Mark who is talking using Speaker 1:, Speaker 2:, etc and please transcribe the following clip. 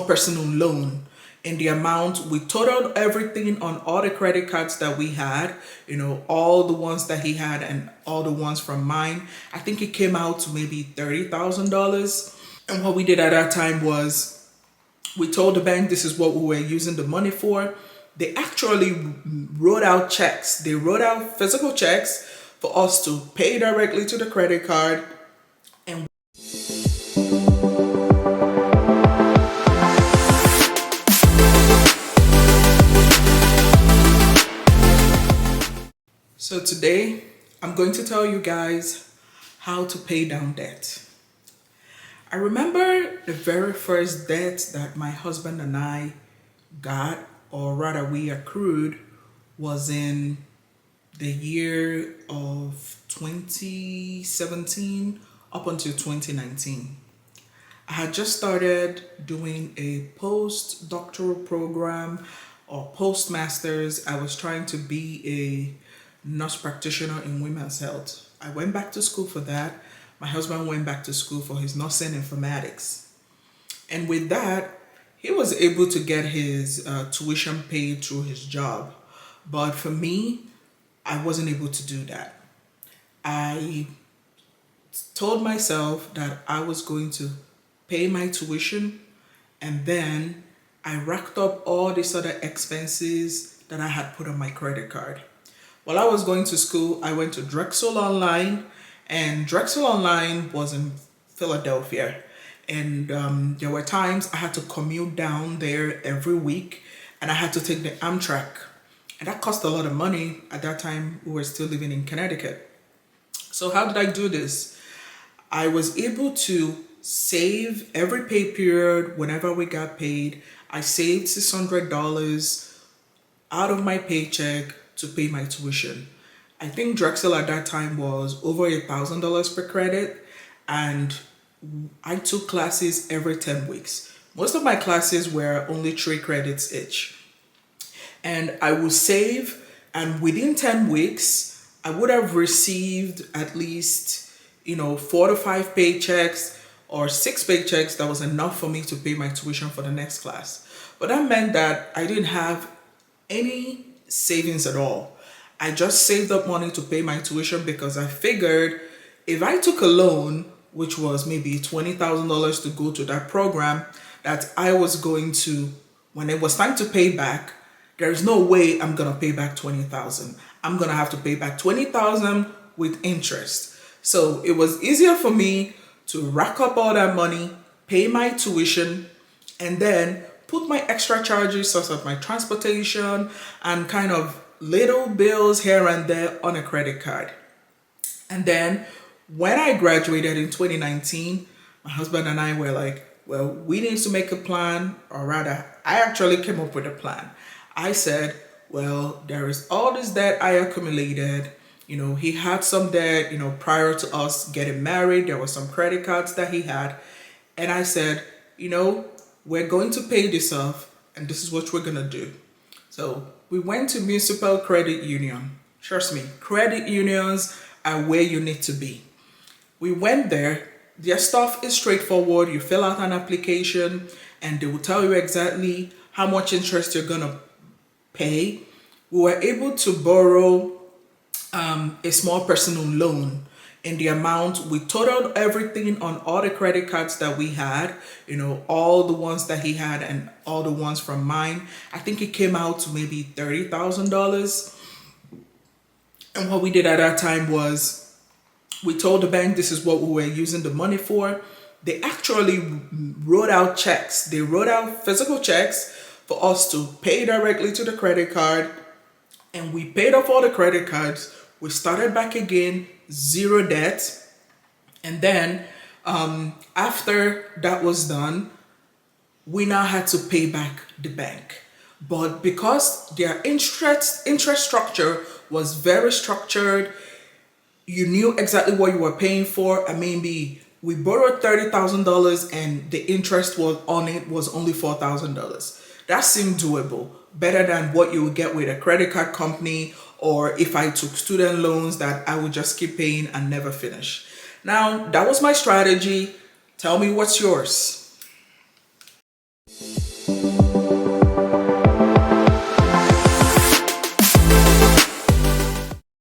Speaker 1: personal loan in the amount. We totaled everything on all the credit cards that we had, all the ones that he had and all the ones from mine. I think it came out to maybe $30,000. And what we did at that time was we told the bank this is what we were using the money for. They actually wrote out checks. They wrote out physical checks for us to pay directly to the credit card. And so today, I'm going to tell you guys how to pay down debt. I remember the very first debt that my husband and I got, or rather we accrued, was in the year of 2017 up until 2019. I had just started doing a postdoctoral program or postmasters. I was trying to be a nurse practitioner in women's health. I went back to school for that. My husband went back to school for his nursing informatics. And with that, he was able to get his tuition paid through his job. But for me, I wasn't able to do that. I told myself that I was going to pay my tuition, and then I racked up all these other expenses that I had put on my credit card. While I was going to school, I went to Drexel Online, and Drexel Online was in Philadelphia. And there were times I had to commute down there every week, and I had to take the Amtrak. And that cost a lot of money. At that time, we were still living in Connecticut. So how did I do this? I was able to save every pay period. Whenever we got paid, I saved $600 out of my paycheck to pay my tuition. I think Drexel at that time was over $1,000 per credit, and I took classes every 10 weeks. Most of my classes were only 3 credits each. And I would save, and within 10 weeks, I would have received at least, 4 to 5 paychecks or 6 paychecks that was enough for me to pay my tuition for the next class. But that meant that I didn't have any savings at all. I just saved up money to pay my tuition because I figured if I took a loan, which was maybe $20,000 to go to that program, that I was going to, when it was time to pay back, there is no way I'm going to pay back $20,000. I'm going to have to pay back $20,000 with interest. So it was easier for me to rack up all that money, pay my tuition, and then put my extra charges such as my transportation and kind of little bills here and there on a credit card. And then when I graduated in 2019, my husband and I were like, well, we need to make a plan, or rather, I actually came up with a plan. I said, well, there is all this debt I accumulated. He had some debt, prior to us getting married. There were some credit cards that he had. And I said, we're going to pay this off, and this is what we're going to do. So we went to Municipal Credit Union. Trust me, credit unions are where you need to be. We went there. Their stuff is straightforward. You fill out an application, and they will tell you exactly how much interest you're going to pay. We were able to borrow a small personal loan in the amount. We totaled everything on all the credit cards that we had, all the ones that he had and all the ones from mine. I think it came out to maybe $30,000. And what we did at that time was we told the bank this is what we were using the money for. They actually wrote out checks. They wrote out physical checks for us to pay directly to the credit card. And we paid off all the credit cards. We started back again, 0 debt. And then after that was done, we now had to pay back the bank. But because their interest structure was very structured, you knew exactly what you were paying for. Maybe we borrowed $30,000 and the interest was on it was only $4,000. That seemed doable, better than what you would get with a credit card company, or if I took student loans that I would just keep paying and never finish. Now, that was my strategy. Tell me what's yours.